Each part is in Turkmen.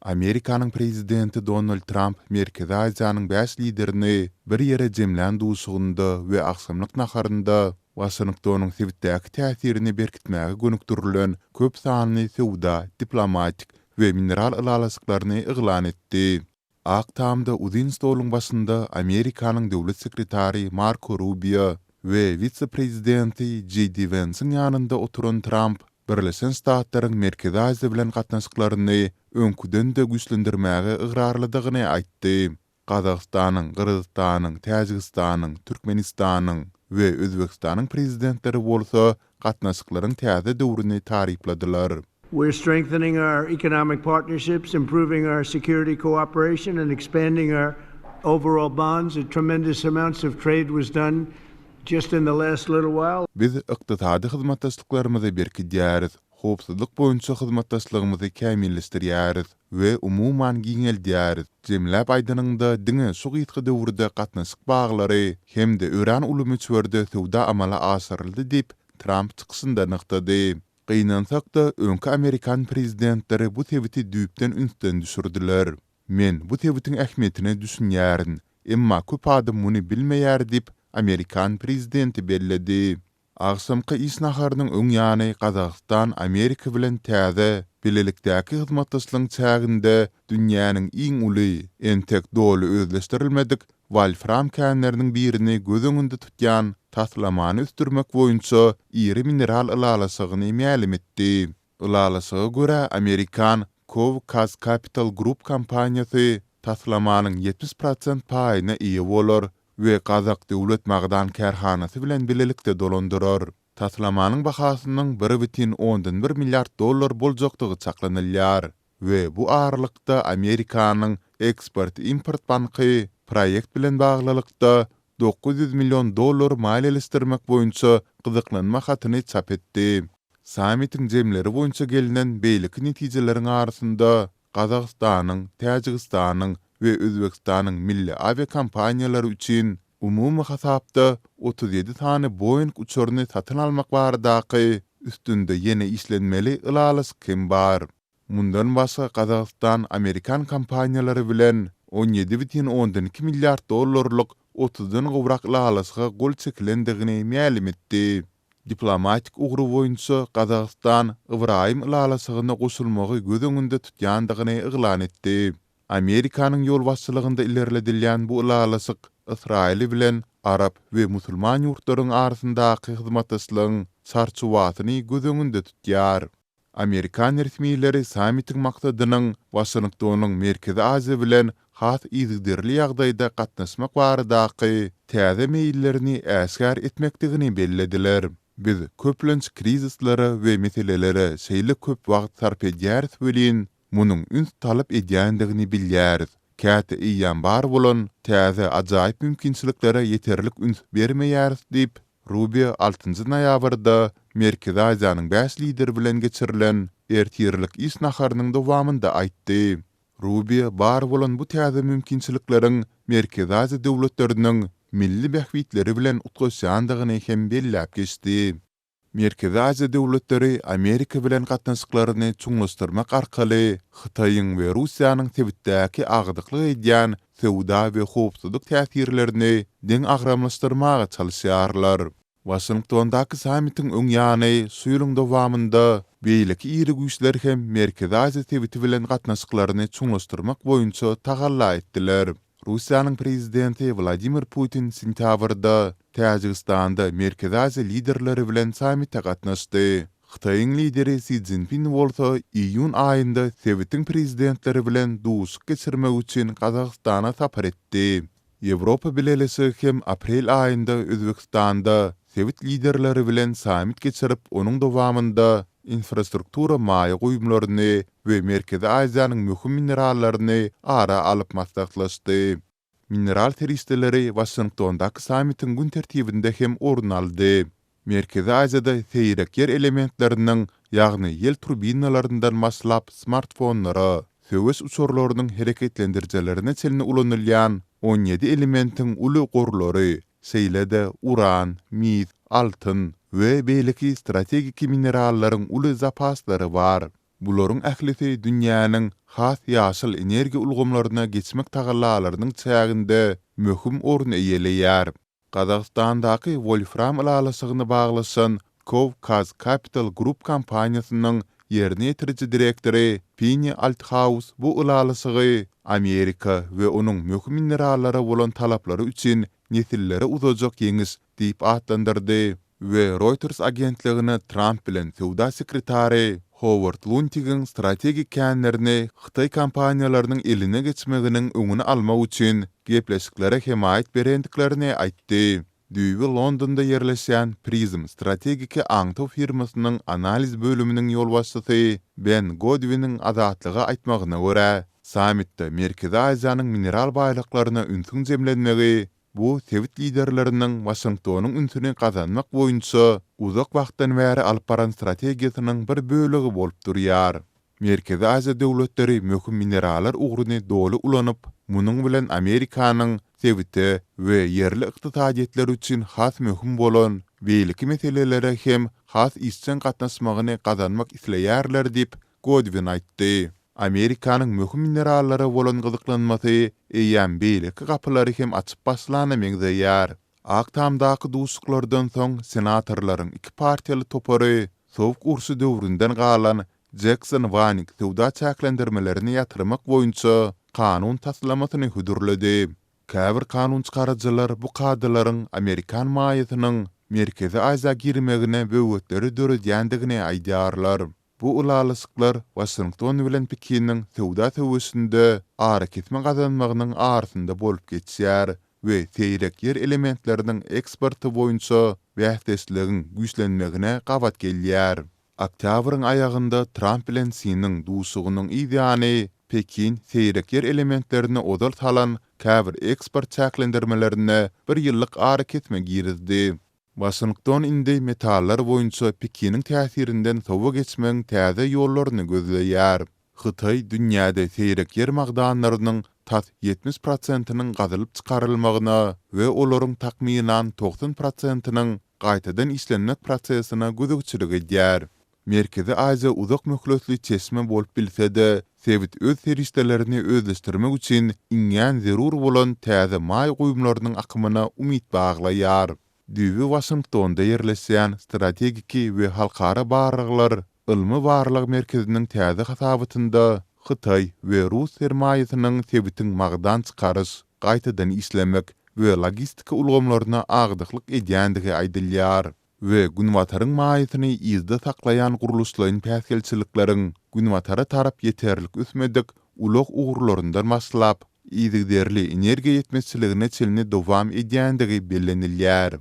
Amerika'nın prezidenti Donald Trump, Merkezi Aziýanyň bäş liderini bir ýere jemlän duşugynda we akşamlyk naharynda Washingtonyň Twitter'däki täsirini berkitmäge gönükdirilen köp sanly sowda, diplomatik we mineral ylalasyklaryny eglan etdi. Aktamda uzun stoluň başynda Amerika'nın döwlet sekretary Marco Rubio we vice-prezidenti J.D. Vance'ın ýanynda oturan Trump, Birleşen Ştatlaryň Merkezi Aziýa bilen gatnaşyklaryny öňküden-de güýçlendirmäge ygrar-lydygyny aýtdy. Gazagystanyň, Kyrgyzstanyň, Täjikistanyň, Türkmenistanyň we Özbekistanyň prezidentleri bolsa gatnaşyklaryň täze döwrüni tarypladylar. We're strengthening our economic partnerships, improving our security cooperation, and expanding our overall bonds. A tremendous amounts of trade was done just in the last little while. Biz ykdysady hyzmatdaşlyklarymyzy berkidýäris, howpsuzlyk boýunça hyzmatdaşlygymyzy kämilleşdirýäris we umuman giňeldýäris. Jemläp aýdanyňda diňe şu gytgy döwürde gatnaşyk baglary hemde öran ulumyçwerde sowda amala asyryldy diýip Trump çykysynda nyktady. Gynansak da öňki Amerikan prezidentleri bu tebiti düýpden ünsden düşürdiler. Men bu tebitin ähmiýetini düşünýärin, emma köp adam muny bilmeýär diýip Amerikan prezidenti belledi. Akşamky iş naharynyň öň ýany Kazakystan Amerika bilen täze bilelikdäki hyzmatdaşlygyň çäginde dünýäniň iň uly, entek doly özleşdirilmedik wolfram känleriniň birini göz öňünde tutýan taslamany üstürmek boýunça iri mineral ylalasygyny mälim etdi. Ylalasyga görä Amerikan Covcas Capital Group kompaniýasy taslamanyň 70% paýyna ýa bolar we Kazak döwlet magdan kärhanasy bilen bilelikde dolandyrar. Taslamanyň bahasynyň 1,1 milliard dollar boljakdygy çaklanylýar we bu aralykda Amerikanyň Export-Import banky proýekt bilen baglylykda 900 milyon dollar maliýeleşdirmek boýunça gyzyklanma hatyny çap etdi. Samitiň jemleri boýunça gelinen beýleki netijeleriň arasynda Kazakystanyň, Täjikistanyň we Özbekistanyň milli aviakompaniýalary üçin umumy hasapda 37 tane Boeing uçaryny satyn almak baradaky üstünde ýene işlenmeli ylalasyk bar. Mundan başga Kazakystan Amerikan kompaniýalary bilen 17,2 milliard dollarlyk 30-dan gowrak ylalasyga gol çekilendigini mälim etdi. Diplomatik ugru boýunça Kazakystan Ibrahim ylalasygyna goşulmagy göz öňünde tutýandygyny eglan etdi. Amerikanyň ýol başçylygynda ilerledilýän bu ylalasyk Israil bilen Arap we musulman ýurtlaryň arasyndaky hyzmatdaşlygyň çarçuwatyny göz öňünde tutýar. Amerikan resmiýetleri samitiň maksadynyň Washingtonyň Merkezi Aziýa bilen has izdirli ýagdaýda gatnaşmak baradaky täze meýillerini äsgär etmekdigini bellediler. Biz köplenç krizislere we meselelere şeýle köp wagt sarp edýäris bolýan, munyň üns talap edýändigini bilýäris. Käte iýan bar bolan täze ajaýyp mümkinçiliklere ýeterlik üns bermeýäris diýip Rubio 6-njy noýabrda Merkezi Aziýanyň bäş lideri bilen geçirilen ertirlik iş naharynyň dowamynda aýtdy. Rubio bar bolan bu täze mümkinçilikleriň Merkezi Aziýa döwletleriniň milli bähwitleri bilen utgaşandygyny hem belläp geçdi. Merkezi Aziýa döwletleri Amerika bilen gatnaşyklaryny çuňlaşdyrmak arkaly Hytaýyň we Russiýanyň Twitter'däki agdyklyk edýän sowda we howpsuzlyk täsirlerini deň agramlaşdyrmaga çalyşýarlar. Washingtondaky samitiň öň ýany suýulyň dowamynda beýleki iri güýçler hem Merkezi Aziýa Twitter'i bilen gatnaşyklaryny çuňlaşdyrmak boýunça tagalla etdiler. Russiýanyň prezidenti Vladimir Putin sentýabrda Täjikistanda Merkezi Aziýa liderleri bilen samitde gatnaşdy. Hytaýyň lideri Xi Jinping bolsa iýun aýynda Twitter'in prezidentleri bilen duşuk geçirmek üçin Kazakystana sapar etdi. Ýewropa bilelesi hem aprel aýynda Özbekistanda Twitter liderleri bilen samit geçirip onuň dowamynda infrastruktura maýa goýumlaryny we Merkezi Aziýanyň möhüm minerallaryny ara alyp maslahatlaşdy. Mineral teristleri Washingtondaky samitiň gün tertibinde hem orun aldy. Merkezi Aziýada seýrek yer elementleriniň, ýagny ýel turbinalaryndan maslap smartfonlara, söwes uçurlarynyň hereketlendirjilerine çelini ulanylýan 17 elementiň uly gorlary, seýlede uran, mis, altyn we beýleki strategik minerallaryň uly zapaslary bar. Buların ählisi dünýäniň has ýaşyl energiýa ulgamlaryna geçmek tagallalarynyň çäginde möhüm orny eýeleýär. Qazaqstandaky Wolfram ýalysygyny baglasan Kavkaz Capital Group kompaniýasynyň ýerine ýetiriji direktori Pini Althaus bu ýalysygy Amerika we onuň möhüm minerallara bolan talaplary üçin nesillere uzajak ýeňis diýip atlandyrdy we Reuters agentligine Trump bilen sowda sekretary Howard Lutnick'in strategik känlerini Xitay kompaniýalarynyň eline geçmeginiň öňüni almak üçin gepleşiklere hemayet berendiklerini aýtdy. Düýbi Londonda yerleşen Prism Strategiki Aňtaw firmasynyň analiz bölüminiň ýolbaşçysy Ben Godwin'in azatlyga aýtmagyna görä, sammitde Merkezi Aziýanyň mineral baýlyklaryna ünsün jemlenmegi bu sewit liderleriniň Washingtonyň ünsüni gazanmak boýunça uzak wagtdan bäri alyp baran strategiýasynyň bir bölegi bolup durýar. Merkezi Aziýa döwletleri möhüm mineraller ugruny doly ulanyp, munyň bilen Amerikanyň sewite we yerli ykdysadiyetler üçin has möhüm bolan beýleki meselelere hem has işçen gatnaşmagyny gazanmak isleýärler diýip Godwin aýtdy. Amerikanyň möhüm minerallara bolan gyzyklanmasy eýen beýleki gapylary hem açyp başlana meňzeýär. Aktamdaky duşuklardan soň senatorlaryň iki partiýaly topary sowuk ursy döwründen galan Jackson Vanik sowda çäklendirmelerini ýatyrmak boýunça kanun taslamasyny hudurlady. Käbir kanun çykarjylar bu kadylaryň Amerikan maýytynyň Merkezi Aziýa girmegine böwetleri döredýändigine aýdýarlar. Bu ulalysyklar Washington bilen Pekiniň sowda töwesinde ara ketme gazanmagynyň arasynda bolup geçýär we seýrek yer elementleriniň eksporty boýunça bähsleşligiň güýçlenmegine gabat gelýär. Oktýabryň aýagynda Trump bilen Çiniň duşugynyň ideýany Pekin seýrek yer elementlerini odal salan käbir eksport çäklendirmelerini bir ýyllyk ara ketme girizdi. Washington indi metallar boýunça Pekiniň täsirinden sowa geçmeň täze ýollaryny gözleýär. Xitay dünýäde seýrek yer magdanlarynyň tas 70%-nyň gazylyp çykarylmagyna we olaryň takminan 90%-nyň gaýtadan işlenmek prosesine gözükçilik edýär. Merkezi Aziýa uzak möhletli çeşme bolup bilse-de, sewit öz serişdelerini özleşdirmek üçin iňňän zerur bolan täze maý goýumlarynyň akymyna umyt baglaýar. Düýbi Washingtonda yerleşen strategiki we halkara barlyklar ilmi barlyk merkeziniň täze hasabatynda Xitay we Rus sermaýasynyň sewitiň magdan çykaryş, gaýtadan işlemek we logistika ulgamlaryna agdyklyk edýändigi aýdylýar. Ve günwataryň maýytyny ýyzda saklaýan guruluşlaryň päsgelçilikleriň günwatara tarap ýeterlik üsmedik ulak uğurlaryndan maslap, ýyzygderli energiýa ýetmezçiligine çelini dowam edýändigi bellenilýär.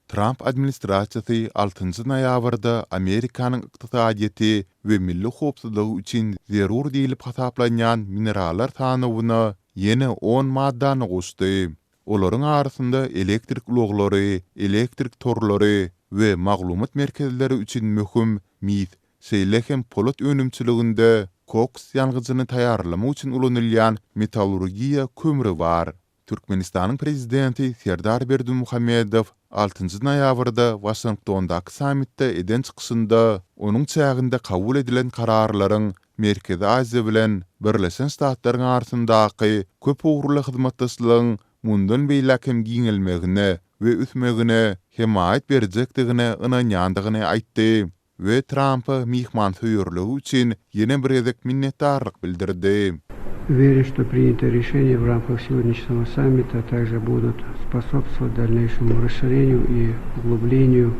Trump administrasiýasy 6-njy noýabrda Amerikanyň ykdysadyety we milli howpsuzlygy üçin zerur diýilip hasaplanýan mineraller sanawyna ýene 10 maddany goşdy. Olaryň arasynda elektrik ulaglary, elektrik torlary we maglumat merkezleri üçin möhüm mis, seýlehem polat önümçiliginde koks ýalgyjyny taýýarlamak üçin ulanylýan metallurgiýa kömüri bar. Türkmenistanyň prezidenti Serdar Berdimuhammedow 6-njy noýabrda Washingtondaky sammitde eden çykyşynda onuň çäginde kabul edilen kararlaryň Merkezi Aziýa bilen Birleşen Ştatlaryň arasyndaky köp ugrly hyzmatdaşlygyň mundan beýlekem giňelmegine we üsmegine hemayet berjekdigine ynanýandygyny aýtdy we Trump'a mihmansuýurlygy üçin ýene bir gezek minnetdarlyk bildirdi. Верю, что принятые решения в рамках сегодняшнего саммита также будут способствовать дальнейшему расширению и углублению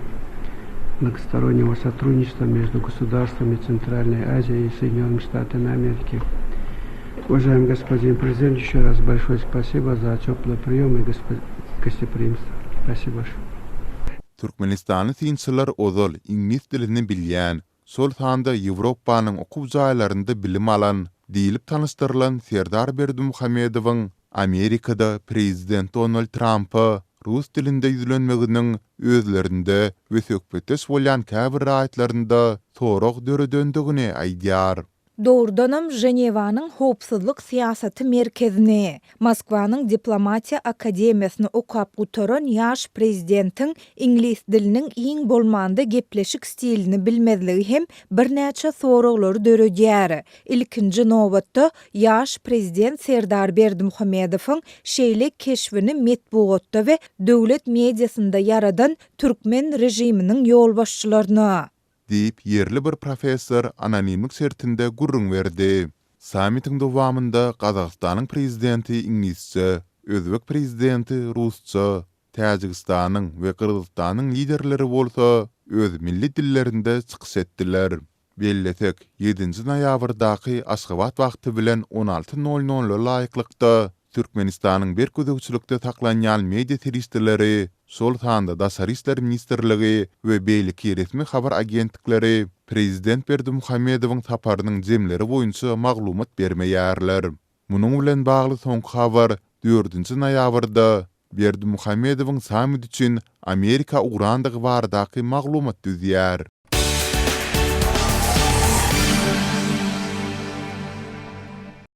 многостороннего сотрудничества между государствами Центральной Азии и Соединенными Штатами Америки. Уважаемый господин президент, еще раз большое спасибо за теплый прием и гостеприимство. Спасибо большое. Türkmenistanyň synçylar ozal ingilis dilini bilýän, sol sanda Ýewropanyň okuw jaýlarynda bilim alan, diýilip tanışdyrylan Serdar Berdimuhammedowyň Amerikada prezident Donald Trump'a Rus dilinde ýüzlenmeginiň özlerinde we söhbetdeş bolýan käbir raýatlarynda soraq döredöndigini aýdýar. Doğrudanam Jeneva'nın hopsuzluk siyaseti merkezine, Moskva'nın diplomatiya akademiyasını okap gutoran yaş prezidentin İngiliz dilinin iň bolmanda gepleşik stilini bilmezligi hem bir näçe soraglary döredýär. İlkinji nowbatda yaş prezident Serdar Berdimuhammedowyň şeýle keşfini metbuatda we döwlet mediasynda yaradan Türkmen rejiminiň ýolbaşçylaryna deyip yerli bir professor anonimlik sertinde gurrun verdi. Samitin dowamında Qazaqstanyň prezidenti inglizce, Özbek prezidenti rusça, Täjikistanyň we Kyrgyzstanyň liderleri bolsa öz milli dillerinde çykyş etdiler. Belletek 7-nji noýabrdaky Aşgabat wagty bilen 16:00 laýyklykda Türkmenistanyň bir gözegçilikde taklanýan media teristleri, şol sanda Daşary işler ministrligi we beýleki resmi habar agentlikleri Prezident Berdimuhammedowyň saparynyň jemleri boýunça maglumat bermeýärler. Munuň bilen bagly soňky habar 4-nji noýabrda Berdimuhammedowyň samit üçin Amerika urandygy baradaky maglumat düzýär.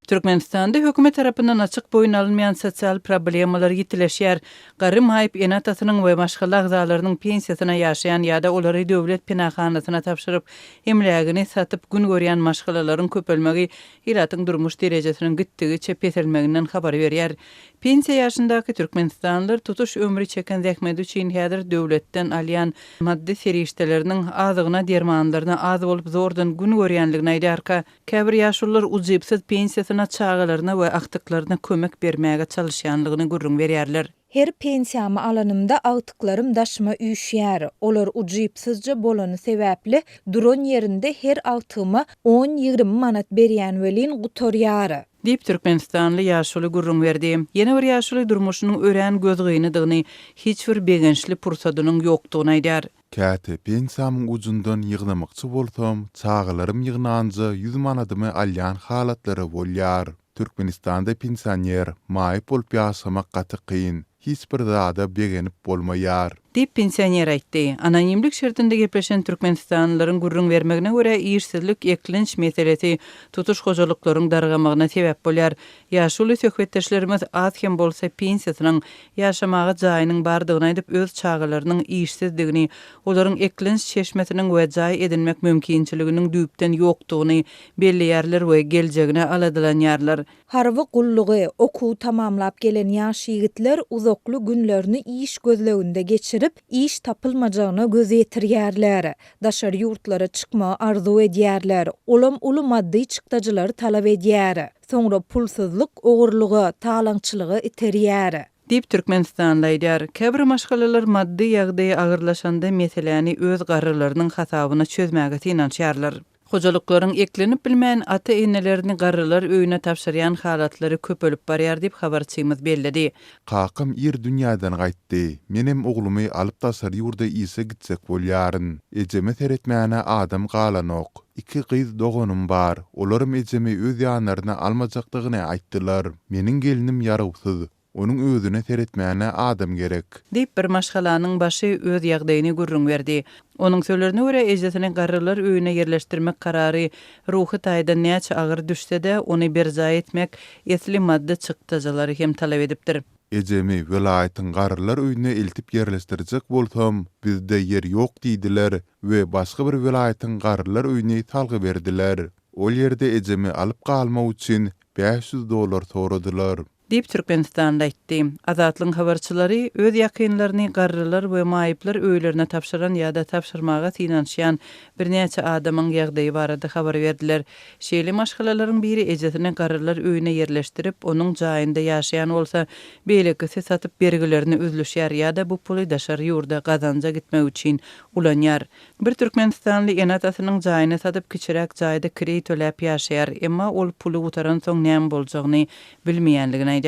Türkmenistanda hökümet tarapyndan açyk boyun alınmayan sosial problemalar ýitileşýär. Gary maýyp enatasynyň we başga agzalarynyň pensiýasyna ýaşaýan ýa-da olary döwlet pinahanasyna tapşyryp emlegini satyp gün görýän maşgalalaryň köpelmegi ýylatyň durmuş derejesiniň gitdigi çepetelmeginden habar berýär. Pensiýa ýaşyndaky türkmenistanlylar tutuş ömrü çeken zähmet üçin häzir döwletden alýan maddi serişdeleriniň azygyna dermanlaryna az bolup zordan gün görýänligini aýdarka, käbir ýaşullar ujypsyz pensiýasyna çağalaryna we aktyklaryna kömek bermäge çalışýanlygyny gurrun berýärler. Her pensiyamy alanymda agtyklarym daşyma üýşýär. Olar ujypsyzja bolany sebäpli duran ýerinde her agtyma 10-20 manat berýän welin gutorýar. Dip Türkmenistanly ýaşuly gurrun berdi. Ýene bir ýaşuly durmuşynyň ören gözgynydygyny, hiç bir begençli pursadynyň ýokdugyny aýdar. Käte pensiýamyň ujundan ýygnamakçy bolsam, çağalarym ýygnanja 100 manatymy alýan halatlary bolýar. Türkmenistanda pensiýer maýyp bolup ýaşamak gaty kyn. Hiç bir zada begenip bolmaýar. Dip pensioner aýtdy. Anonimlik şertinde gepleşen türkmenistanlylaryň gurrun bermegine görä iýersizlik eklenç meselesi tutuş hojalyklaryň dargamagyna sebäp bolýar. Ýaşuly söhbetdeşlerimiz az hem bolsa pensiýasynyň ýaşamagy jaýynyň bardygyny aýdyp öz çağalarynyň iýişsizdigini, olaryň eklenç şeşmetiniň we jaý edinmek mümkinçiliginiň düýpden ýokdugyny belleýärler we geljegine aladylanýarlar. Harwy gullugy okuw tamamlap gelen ýaş ýigitler uzakly günlerini iş gözleginde geçirip iş tapylmajagyna göz ýetirýärler. Daşary ýurtlara çykma arzu edýärler. Olam uly maddi çykdajylary talap edýär. Soňra pulsuzlyk, ogurlugy, talaňçylygy iterýär. Dip Türkmenistanly aýdar. Käbir maşgalalar maddi ýagdaý agyrlaşanda meseleni öz garrylarynyň hasabyna çözmäge tinançýarlar. Hojalyklaryň eklenip bilmän ata-enelerini garrylar öýüne tapşyrýan halatlary köpelip barýar diýip habarçymyz belledi. Kakym ir dünýäden gaýtdy. Menem oglumy alyp Daşary ýurda ise gitsek bolýaryn. Ejeme teretmäne adam galanok. 2 gyz doganym bar. Olarym ejemi öz ýanlaryna almajakdygyny aýtdylar. Meniň gelinim ýaragsyz. Onun özüne teretmäne adam gerek. Dip bir maşgalanyň başy öz ýagdaýyny gurrun berdi. Onun sözlerine görä ejesini garrylar öýüne yerleşdirmek karary ruhy taýdan näçe agyr düşse-de ony berja etmek esli maddi çykdajalary hem talap edipdir. Ejemi welaýatyň garrylar öýüne eltip yerleşdirjek bolsam, bizde yer ýok diýdiler we başga bir welaýatyň garrylar öýüne talgy berdiler. Ol ýerde ejemi alyp galmak üçin $500 soradylar. Dip Türkmenistan'da aýtdy. Azatlyň habarçylary öz ýakynlaryny garrylar we maýyplar öýlerine tapşyran ýa-da tapşyrmaga tinançýan bir näçe adamyň ýagdaýy barada habar berdiler. Şeýle maşgalalaryň biri ejesini garrylar öýüne yerleşdirip, onuň jaýynda ýaşaýan bolsa, beýlekisi satyp bergilerini üzlüşýär ýa-da bu puly Daşary ýurda gazanja gitmek üçin ulanýar. Bir Türkmenistanly enatasynyň jaýyny satyp kiçirek jaýda kredit öläp ýaşaýar, emma ol puly gutaran soň näme boljagyny bilmeýänligini aýdar.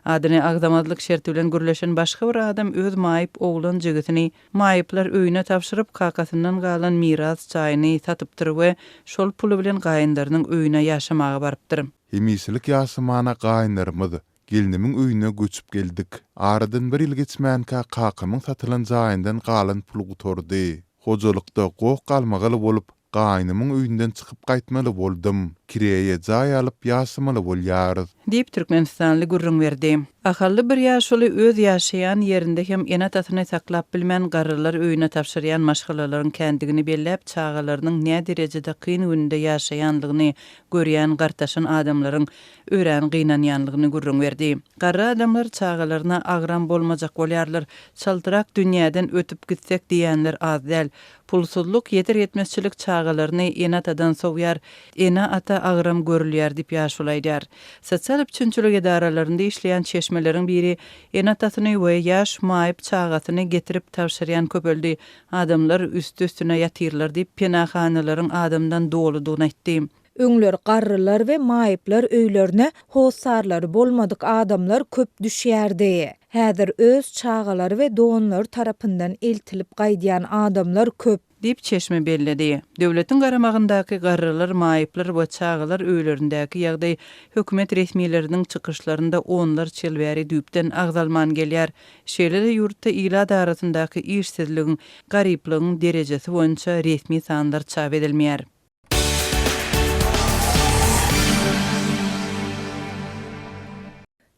Adyny agdamazlyk şerti bilen gürleşen başga bir adam öz maýyp oglan jigitini maýyplar öýüne tapşyryp kakasyndan galan miras jaýyny satypdyr we şol puly bilen gaýynlarynyň öýüne ýaşamaga barypdyr. Hemislik ýaşamana gaýynlarymyz gelinimiň öýüne göçüp geldik. Aradan bir ýyl geçmänkä kakymyň satylan jaýyndan galan pul gutordy. Hojalykda gok galmagaly bolup Gaýnymyň öýünden çykyp gaýtmaly boldum. Kireýe jaý alyp ýaşymaly bolýar. Dip Türkmenistanly gurrun berdi. Ahally bir ýaşuly öz ýaşaýan ýerinde hem enatatyny saklap bilmän garrylar öýüne tapşyrýan maşgalalaryň kendigini belläp çağalarynyň näme derejede kyn gününde ýaşaýanlygyny görýän gartaşyn adamlaryň öýrän gynanýanlygyny gurrun berdi. Garry adamlar çağalaryna agram bolmajak bolýarlar, çaldyrak dünýäden ötüp gitsek diýenler az däl. Pulsuzluk yeter yetmezçilik çağalaryny enatadan sowyar, ena ata agram görülýär diýip ýaşulaýdar. Sosial üçinçilik edaralarynda işleýän çeşmeleriň biri enatatyny we ýaş maýyp çağatyny getirip tapşyrýan köpeldi. Adamlar üst-üstüne ýatyrlar diýip penahanalaryň adamdan doludygyny aýtdy. Öňler garrylar we maýyplar öýlerine hosarlary bolmadyk adamlar köp düşýärdi. Häzir öz çağalary we doganlar tarapyndan eltilip gaýdýan adamlar köp diýip çeşme belledi. Döwletiň garamagyndaky garrylar, maýyplar we çağalar öýlerindäki ýagdaý hökümet resmiýetleriniň çykyşlarynda onlar çelbäri düýpden agzalman gelýär. Şeýle ýurtda ila darasyndaky işsizligiň, garyplygyň derejesi boýunça resmi sanlar çap edilmeýär.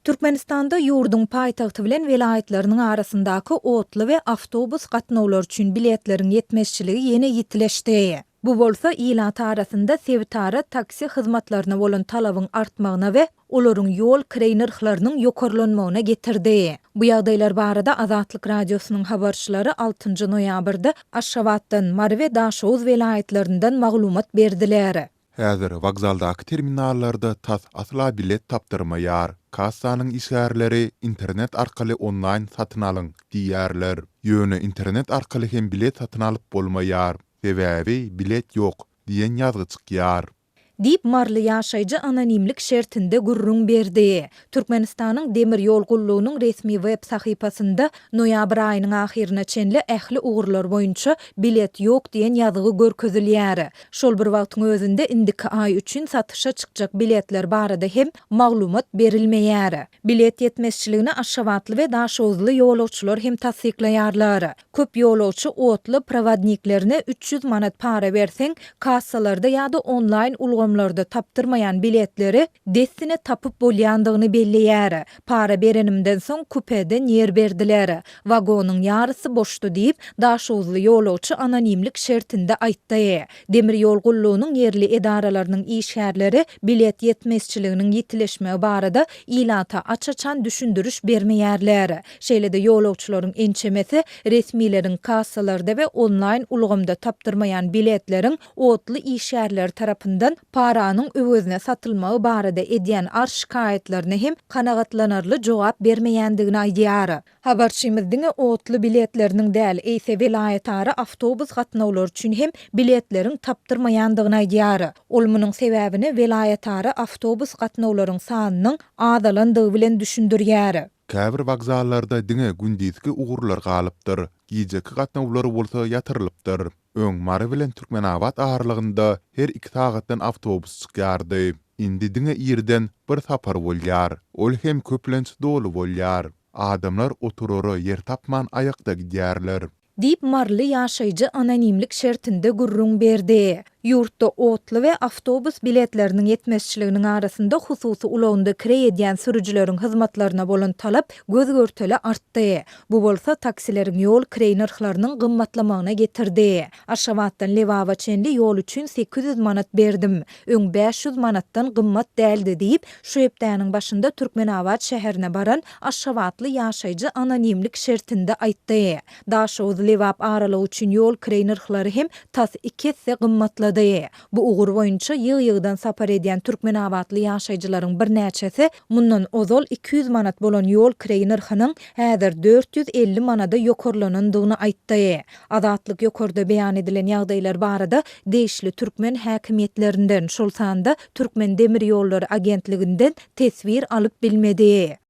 Türkmenistanda ýurdun paýtagty bilen welaýetleriniň arasyndaky otly we awtobus gatnawlary üçin biletleriň ýetmezçiligi ýene ýitileşdi. Bu bolsa ilat arasynda sebitara taksi hyzmatlaryna bolan talabyň artmagyna we olaryň ýol kirey narhlarynyň ýokarlanmagyna getirdi. Bu ýagdaýlar barada Azatlyk radiosynyň habarçylary 6 noýabrda Aşgabatdan, Mary we Daşoz welaýetlerinden maglumat berdiler. Häzir wagzaldaky terminallarda tas asla bilet tapdyrmaýar. Kassanyň işgärleri internet arkaly online satyn alyň diýerler. Ýöne internet arkaly hem bilet satyn alyp bolmaýar. Sebäbi bilet ýok diýen ýazgy çykýar. Dip marly ýaşaýjy anonimlik şertinde gurrun berdi. Türkmenistanyň demir ýol gullugynyň resmi web sahypasynda noýabr aýynyň ahyrına çenli ähli ugurlar boýunça bilet ýok diýen ýazgy görkezilýär. Şol bir wagtyň özünde indiki aý üçin satışa çykjak biletler barada hem maglumat berilmeýär. Bilet ýetmezçiligini Aşgabatly we Daşozly ýolagçylar hem tasdiklaýarlar. Köp ýolagçy otly prowadniklerine 300 manat para berseň, kassalarda ýa-da online ulgamlarda tapdyrmayan biletleri destine tapıp bolýandygyny belleýär. Para berenimden soň kupeden yer berdiler. Wagonyň ýarysy boşdy diýip Daşozly ýolagçy anonimlik şertinde aýtdy. Demir ýol gullugynyň yerli edaralarynyň işgärleri bilet ýetmezçiliginiň ýitileşmegi barada ilata açaçan düşündürüş bermeýärler. Şeýle-de ýolagçylaryň ençemesi resmiýetiň kassalarda we online ulgamda tapdyrmayan biletleriň otly işgärler tarapyndan paranyň öwözüne satylmagy barada edýän şikaýetlerine hem kanagatlanarly jogap bermeýändigini aýdýar. Habarçymyzyň otly biletleriniň däl eýse welaýetara awtobus gatnawlary üçin hem biletleriň tapdyrmaýandygyny aýdýar. Ol munyň sebäbini welaýetara awtobus gatnawlaryň sanynyň azalandygy bilen düşündirýär. Käbir wagzallarda diňe gündizki ugurlar galypdyr. Gijeki gatnawlary bolsa ýatyrylypdyr. Öň Mary bilen Türkmenabad aýrlygynda her 2 sagatdan awtobus çykýardy. Indi diňe ýerden bir sapar bolýar. Ol hem köplenç dolu bolýar. Adamlar oturary yer tapman aýakda gidýärler. Dip marly ýaşaýjy anonimlik şertinde gurrun berdi. Ýurtda otly we awtobus biletleriniň ýetmezçiliginiň arasynda hususy ulagynda kirey edýän sürüjileriň hyzmatlaryna bolan talap gözgörteli artdy. Bu bolsa taksileriň ýol kirey narhlarynyň gymmatlamagyna getirdi. Aşgabatdan Lewawa çenli ýol üçin 800 manat berdim. Öň 500 manatdan gymmat däldi diýip şu hepdäniň başynda Türkmenabad şäherine baran Aşgabatly ýaşaýjy anonimlik şertinde aýtdy. Daşoz Lewap aralygy üçin ýol kirey narhlary hem tas 2 hisse gymmatlady. Bu ugur boýunça ýyg-ýygdan sapar edýän Türkmenabadly ýaşaýjylaryň bir näçesi mundan ozal 200 manat bolan ýol kirey narhynyň häzir 450 manada ýokarlanandygyny aýtdy. Azatlyk ýokarda beýan edilen ýagdaýlar barada deýişli türkmen häkimiýetlerinden şol sanda Türkmen demir ýollary agentliginden tesbir alyp bilmedi.